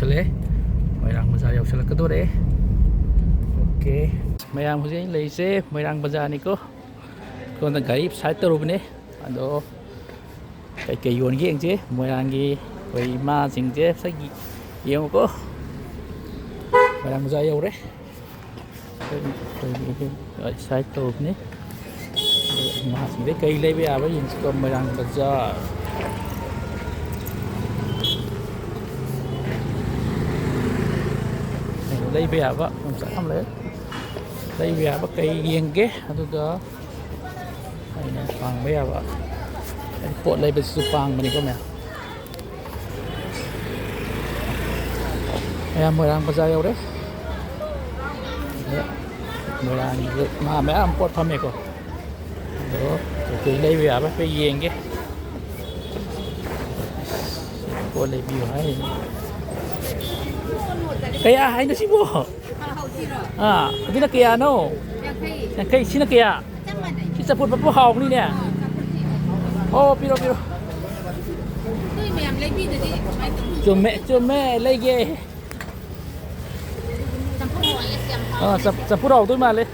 ꯌꯧꯁꯜꯂꯛꯑꯦ ꯃꯣꯏꯔꯥꯡ ꯕꯖꯥꯔ ꯌꯧꯁꯜꯂꯛꯀꯗꯣꯔꯦ ꯑꯣꯀꯦ ꯃꯌꯥꯝ ꯍꯧꯖꯤꯛ ꯑꯩꯅ ꯂꯩꯔꯤꯁꯦ ꯃꯣꯏꯔꯥꯡ ꯕꯖꯥꯔꯅꯤꯀꯣ ꯁꯣꯝꯗ ꯒꯥꯔꯤ ꯁꯥꯏꯠ ꯇꯧꯔꯨꯕꯅꯦ ꯑꯗꯣ ꯀꯩꯀꯩ ꯌꯣꯟꯒꯦ ꯌꯦꯡꯁꯦ ꯃꯣꯏꯔꯥꯡꯒꯤ ꯑꯩꯈꯣꯏ ꯏꯃꯥꯁꯤꯡꯁꯦ ꯉꯁꯥꯏꯒꯤ ꯌꯦꯡꯉꯨꯀꯣ ꯃꯣꯏꯔꯥꯡ ꯕꯖꯥꯔ ꯌꯧꯔꯦ ꯁꯥꯏꯠ ꯇꯧꯔꯨꯕꯅꯦ ꯏꯃꯥꯁꯤꯡꯗꯩ ꯀꯩ ꯂꯩꯕ ꯌꯥꯕ ꯌꯦꯡꯁꯤꯀꯣ ꯃꯣꯏꯔꯥꯡ ꯕꯖꯥꯔ ꯂꯩꯕ ꯌꯥꯕ ꯌꯣꯡꯆꯥꯛ ꯌꯥꯝ ꯂꯩ ꯂꯩꯕ ꯌꯥꯕ ꯀꯩ ꯌꯦꯡꯒꯦ ꯑꯗꯨꯒ ꯑꯩꯅ ꯄꯥꯡꯕ ꯌꯥꯕ ꯄꯣꯠ ꯂꯩꯕꯁꯤꯁꯨ ꯄꯥꯡꯕꯅꯤꯀꯣ ꯃꯌꯥꯝ ꯃꯣꯏꯔꯥꯡ ꯕꯖꯥꯔ ꯌꯧꯔꯦ ꯃꯣꯏꯔꯥꯡꯒꯤ ꯃꯌꯥꯝ ꯄꯣꯠ ꯐꯝꯃꯦꯀꯣ ꯑꯗꯣ ꯀꯩꯀꯩ ꯂꯩꯕ ꯌꯥꯕ ꯍꯥꯏꯐꯦꯠ ꯌꯦꯡꯒꯦ ꯄꯣꯠ ꯂꯩꯕꯤꯌꯨ ꯍꯥꯏꯔꯤꯅꯤ kaya haino sibo aduna kaya no kai sina kaya si saput pa po hawak ni niya oh piro chumme lege saput hawak tôi mà lên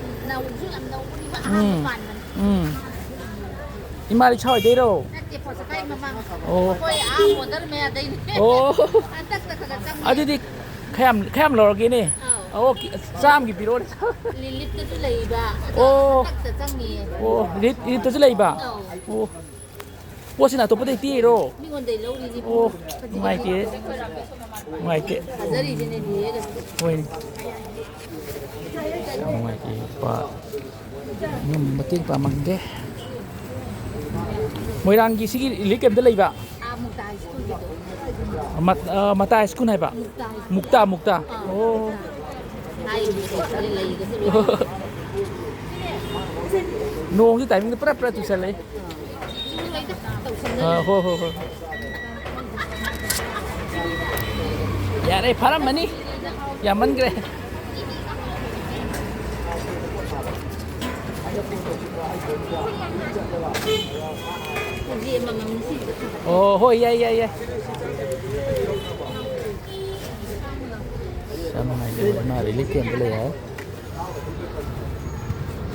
imali choi dei đâu oh adidi kham lor gi ni oh sam gi piro lit tu lei ba oh ta changi oh lit tu lei ba oh po sina to pa dei ti ro mi ngon dei lo ri ji oh mai ke azari je ne ni oi mai ke pa ngam mating pa mangge Moirang gi sigi likem da lei ba mukta school gi mata school hai ba mukta oh ai lei ga se nong ji timing pra tu sale ho yare pharam mani yaman gre oh ho ya sama aja mana relate yang boleh ya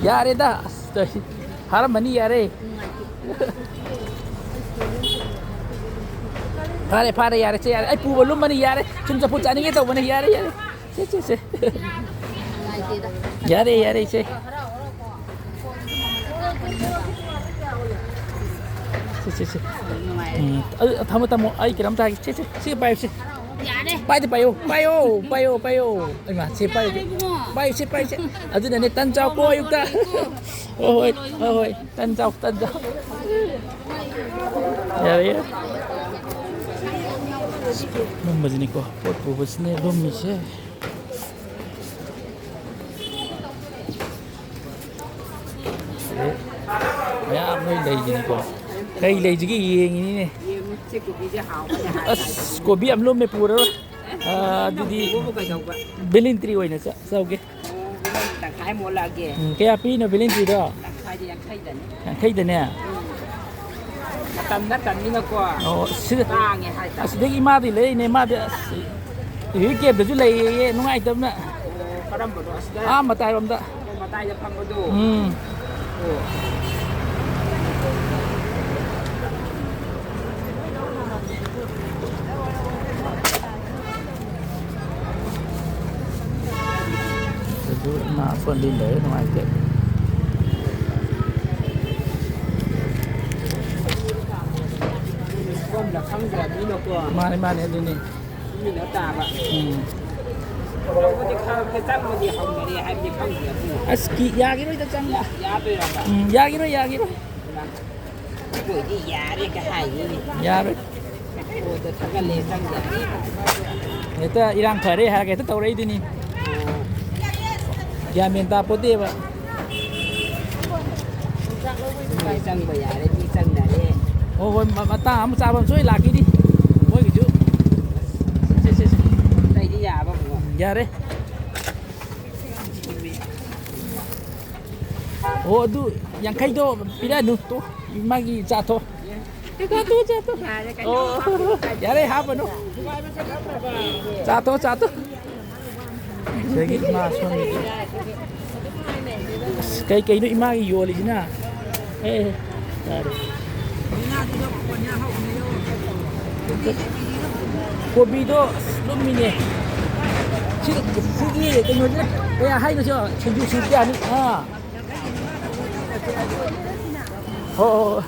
yare dah haram mani yare pare yare ce yare ai pu balum mani yare cuma seput cani gitu mani yare ce yare ce tamo ai kiram ta ce bai ce bai de bai ai ma ce bai ce aduna ne tan chao ko ayuk ta oi tan chao ya nomor ni ko pot bus ne domi ce ya mới lấy gì này cô đây lấy gì cái gì này kopi am lo me pura di belintri oi na sao ke khai mo la ke ke api na belintri do khai da ne tan ni na ko oh sida ta nge hai ta sida ki ma di le ne ma de ke da ju lei nu ngai tam na karam bo do asda matai rom da matai da phang bo do na phần đi lấy ngoài kệ con là khang ra ni no ko mà này đi nè ni nó ta ba ko di kha ke tang mo di hong ni hai di khang ya ni aski ya cái đó chăng ya be ra ba ya cái đó ko di ya re ka hai ni ya rồi ko da thang le tang ya ni người ta irang khởi đây hà cái ta tàu đấy đi nè ya miền ta po đi ba kai sang ba ya re di sang da re ô mà ta mà sao mà suy lạc đi mỗi cái chú dai di ya ba mo ya đấy ô du yang kai do pila nu to magi za to Jatuh jatuh. Oh, yare hapano. Jatuh. Sige masuk ni. Kay no imagi yoli na. Dari. Kopi do lumine. Sige kayo na. Kaya hay na siya. Sinju siya ni. Oh.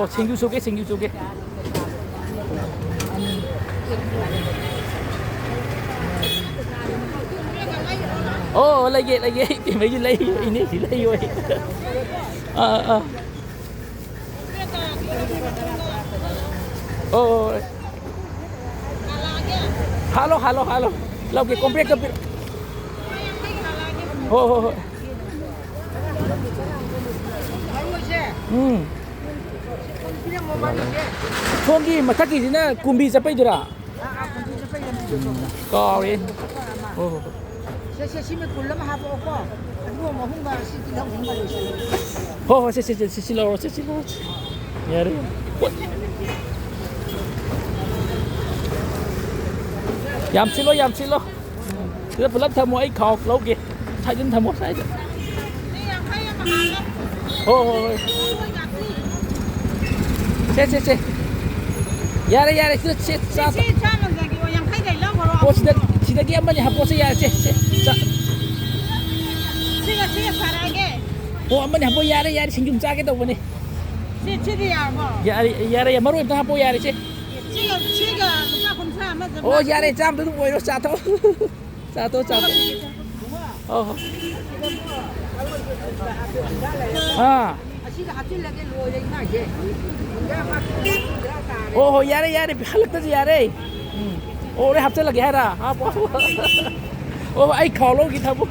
생규 속에. lagi mấy cái lấy ini thì lấy rồi. Halo. Lau ke compré ke. Thonggi mathaki sina kumbi sapai dura. Ko ri. Sime kulam hapo ko. Anu mo hung ba si tilang hung ba Si lo. Yare. Yam silo. Cứ phải lắp thêm một ít khẩu lâu kìa. Thay đến thêm một sai. Xe. Yare. Xe. Sida kia mà nhà bố xe yare. Xe. Mà nhà bố yare sinh ra cái đâu vậy? Yare mà rồi ta bố yare xe. Yare jam tu boleh satu. Yare halak tu yare. Ore hafte lagi hara. Ai kalau kita bu.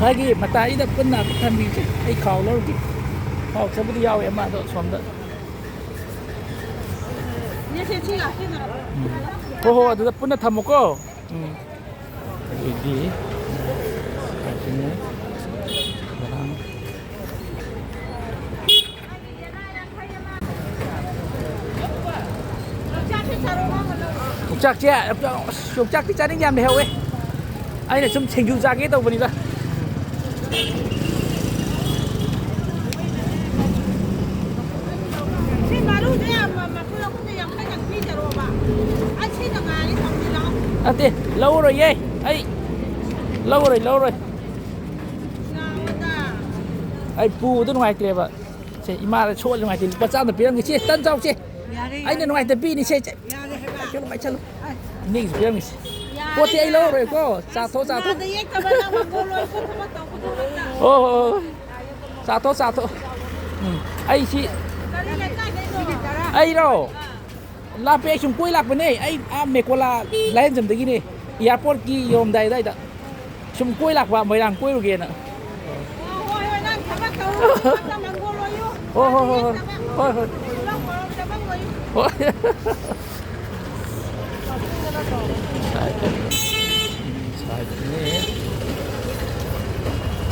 Lagi mata ini dah pernah kan biji. Ai kalau lagi. Kalau seperti yang emak tu suami. Ada pernah tamu ko. Ini. Ini. Chục chắc thì cha đi nhầm để heo ấy. Anh là trong trình ra cái tàu vừa đi ra. Thì lâu rồi ye. Ấy. Lâu rồi. Ai pu tôi ngoài kìa vợ. Chị ima là chỗ ngoài thì bắt ra được biết cái chi tân rau chi. Anh là ngoài thì pi đi xe. Cho nó mày chân luôn. Ning biết không? Bố thì ai lâu rồi cô. Sa thô. Sa thô. Ai chị. Ai đâu. La pe chung koi lak bane ai me kola lain jam degi ni airport ki yom dai da chung koi lak ba mai rang koi ru ge na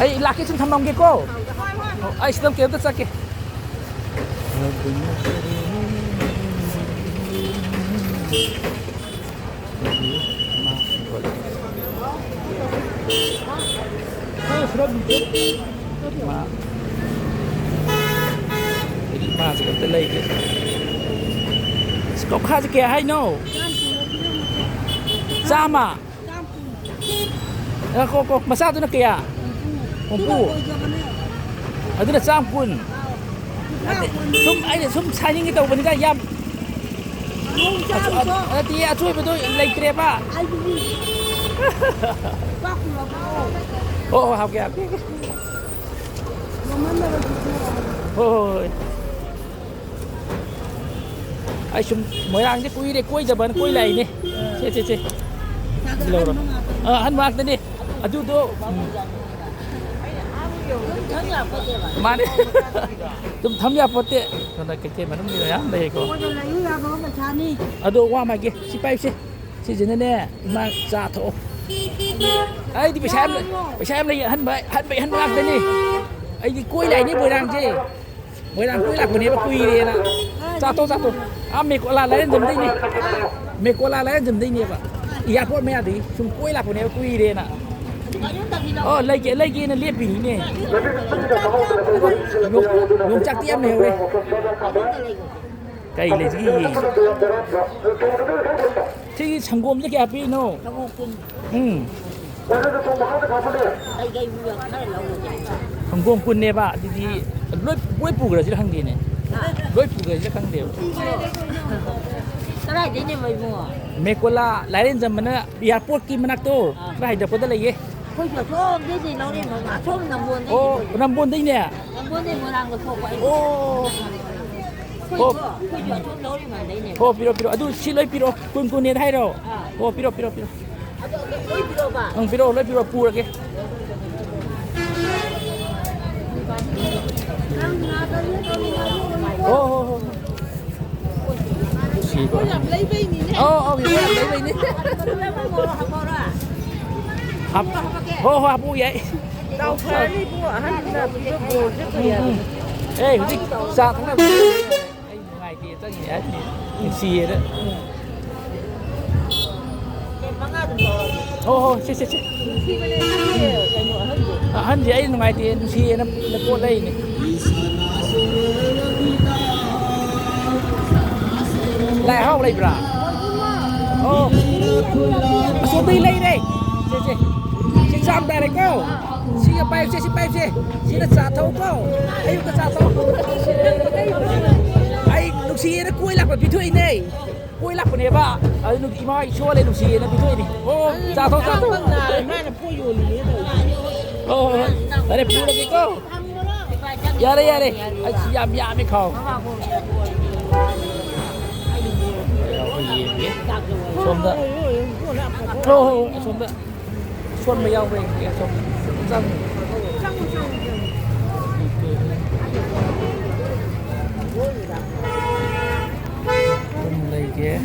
ai laki chung thamam ge ko ai sidam ke ta sake Masuk ke lagi. Kau kasih ke hai no. Sama. Kau masa tu nak kaya. Mampu. Ada nak sampun. Sum signing kita bukan kita yam. Dia cuy betul lagi kereta. Học kìa. Ai chúng mới ăn cái quỳ để quỳ giờ bận quỳ này nè. Che. Lâu rồi. Hắn mặc tên đi. Tu. Mà đi. Tum tham gia pote. Còn cái mà nó như vậy đây cô. Ado qua mà kia. Si pai si. Sini nè, mà ra thổ. Ấy đi phải xem này hắn làm đây nè. Ấy đi cuối này đi bồi đằng chứ. Bồi đằng cuối là của này mà quy đi nè. Ra thổ. À mẹ cô là lấy dùm đây nè. Mẹ cô là lấy dùm đây nè bạn. Iya pun mẹ đi, chúng cuối là của này quy đi nè. Lấy cái nó liệp bỉ nè. Dùng chắc tiêm này đây. Cây là gì? Thì 성공 이렇게 앞이 노. 성공 군내 봐. 디디 왜 부그러 지를 한 개네. 왜 부그러 지를 한 개요. Cái này vậy mua. Mekola lain zaman na airport ki manak to. Rai dapat dah lagi. Không phải số cái gì nó đi mà số nằm buồn đấy. Oh, nambon din niya. Nằm buồn đấy mua làm cái số vậy. Oh. Không phải số nó đi mà đấy nè. Oh, piro. Adu siloi piro. Kun ni hai ro. Oh, piro. Ôi piro ba. Piro pura ke. Oh. Tôi làm lấy vây nè. Oh, lấy vây nè. Hấp. Hấp bu vậy. Đâu phải đi mua hắn là cái bồ rất nhiều. Ê, cái gì? Sao thằng nào? Anh ngày kia chắc gì ấy thì xì đó. Xì. Hắn gì ấy ngày thì xì nó qua đây này. Lại không lại bra. Xuống đi lên đây. Xì xăm đây này cô. Xì bay xì. Xì nó xả thâu cô. Ai có xả thâu. Ai lúc xì nó cuối lạc vào bị thuê này. Cuối lạc vào này ba. Lúc ý mai xua lên lúc xì nó bị thuê đi. Xả thâu. Đây này phụ lagi cô. Ya đây. Ai yam mới khâu. Xôm đó. Xôm đó. Xuân mới nhau về kìa xong răng lấy kìa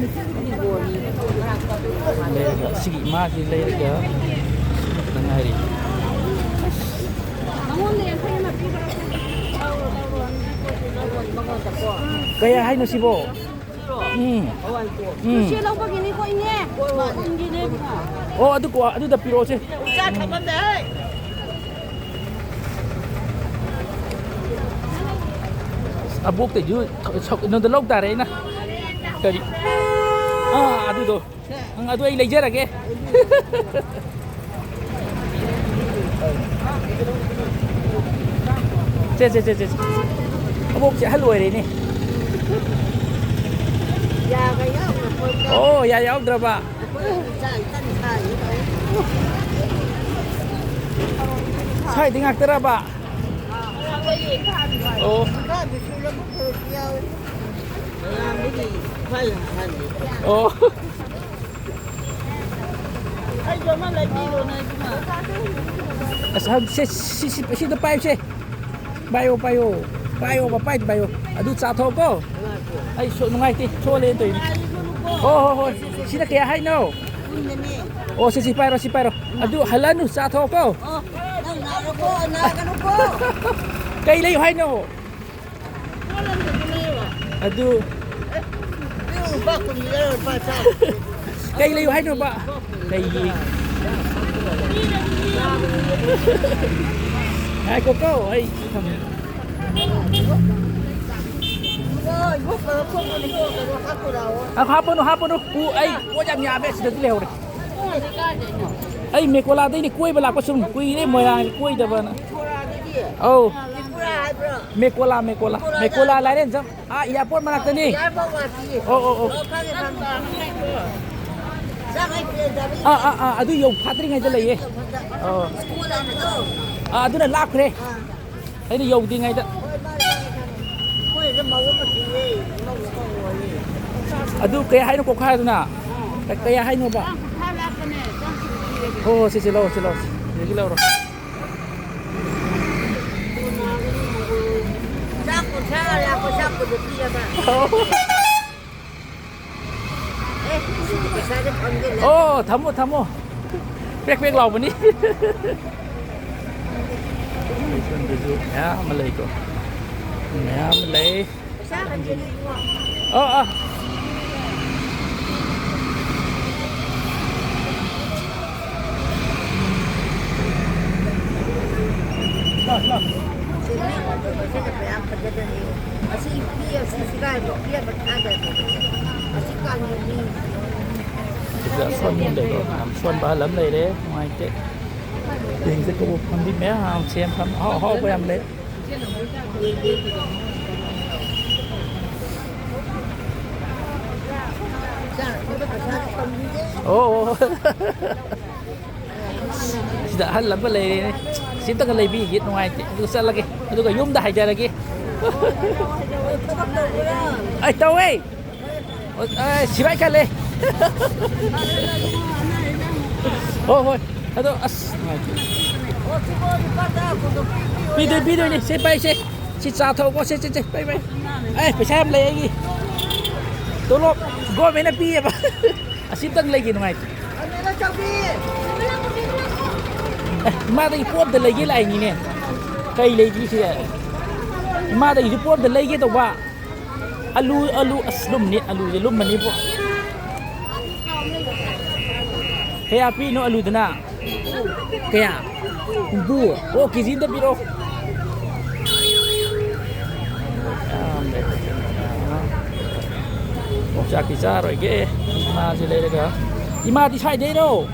lấy là sĩ ma thì lấy kìa đằng này đi kaya hay nó xí bộ Chưa lâu bác ini kok ini. aduh dah piro sih. Cak kapan deh? Abuk tu ju, nó từ lâu ta đấy na. Tadi. Aduh tu. Aduh ai laser lagi. Cek. Abuk cak halui ini. Dạ cái áo là phơi. Ya ông đưa ba. Sai tiếng Ác ra ba. Oh. Oh. Anh cho nó lấy đi rồi này chứ mà. Si depan si. Bayo. Aduh satu ko. Ay so ngai ti so lên tu. Sila kaya hay no. Si Pyro. Aduh halanu satu ko. Kay layo hay no. Aduh. Kay layo hay no ba. Kay. Ay ko ay. Hapon ku ay ko jam ya be sudah dileh ore. Ay me ko la dai ni kuai bala ko sum kui ni mo ya kuai da bana. Oh. Me ko la la ren jam. Ya pon manak tani. Oh. Aduh yo phatri ngai da lai. Aduh na lak re. Ai ni yo di ngai da. Aduh kaya hay no ko kaya na. Kaya hay no ba? Si lo. Sige lo ro. Saco, la cosa por decir ba. ô thấm ô bẹc bẹc lầu bên đi ya mà lấy cô ya mà lấy ờ giờ xuân để làm xuân ba lắm này đấy ngoài cái tiền sẽ có một phần đi mé hàng xem thăm họ với em đấy ô đã hết lắm cái này xin tất cả lấy bi gì ngoài tôi sẽ lagi tôi có yum dah aja lagi ai tahu si baik kali oh thôi aduh as video ni saya baik saya si satu kau saya baik phải xem lấy gì tôi lo gọi mấy napi apa asin tang lagi ngoài mà đây phốt để lấy cái này nè cây lấy cái gì mà đây phốt để lấy cái tàu ba alu aslum ni alu je lum mani po kaya api no alu dana kaya bu oh kizinda biro cha kisah rồi cái mà gì đây cả ima thì sai đấy đâu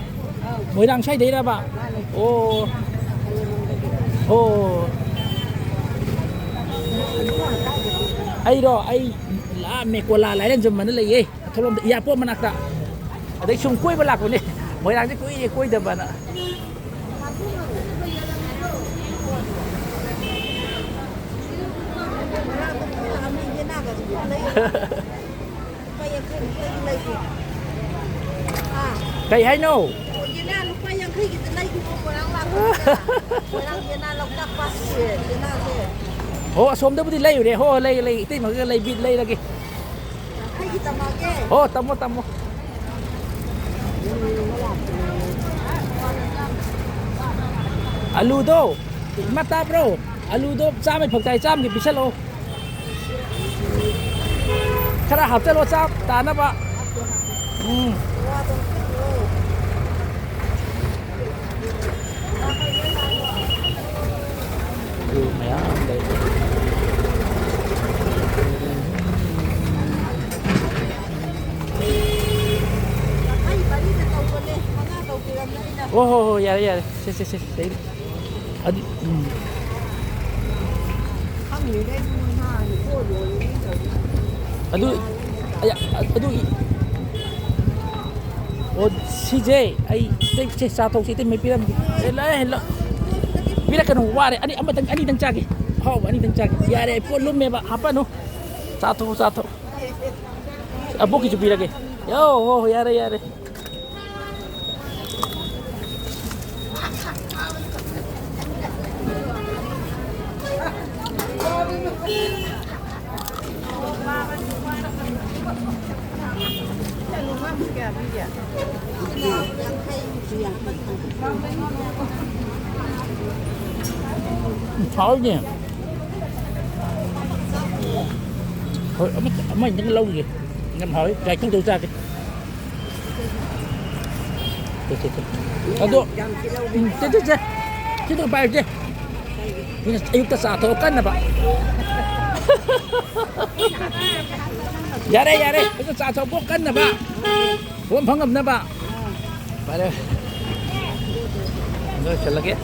mới đang sai đấy ra bạn ô ai đó ai là mẹ của là lại lên giùm mình lấy gì thôi làm iya po mình nãy đấy chung quay bên lạc của này mới đang cái quay đập bạn ạ cây hay nô ô xôm đó bút lấy rồi ô lấy tí mà cái lấy bít lấy là kì ô tamo alu do mata bro alu do cha mai phok tai cham ki pisalo khara hap chalo cham ta na ba mẹ đây oh ya si đấy aduh oh CJ ai satu sih may piram hello bila kan wari ani dang cagi ani dang cagi yare po lumme ba apa no satu abu ki jupira ke yo yare thôi nha thôi mấy những lâu gì ngâm hỏi cái chúng tôi ra cái chứ tôi bay chứ yêu ta xả thổ cân là bạn dạ đây chúng ta xả thổ có cân là bạn hôm phóng ngầm là bạn phải đây rồi chờ là kia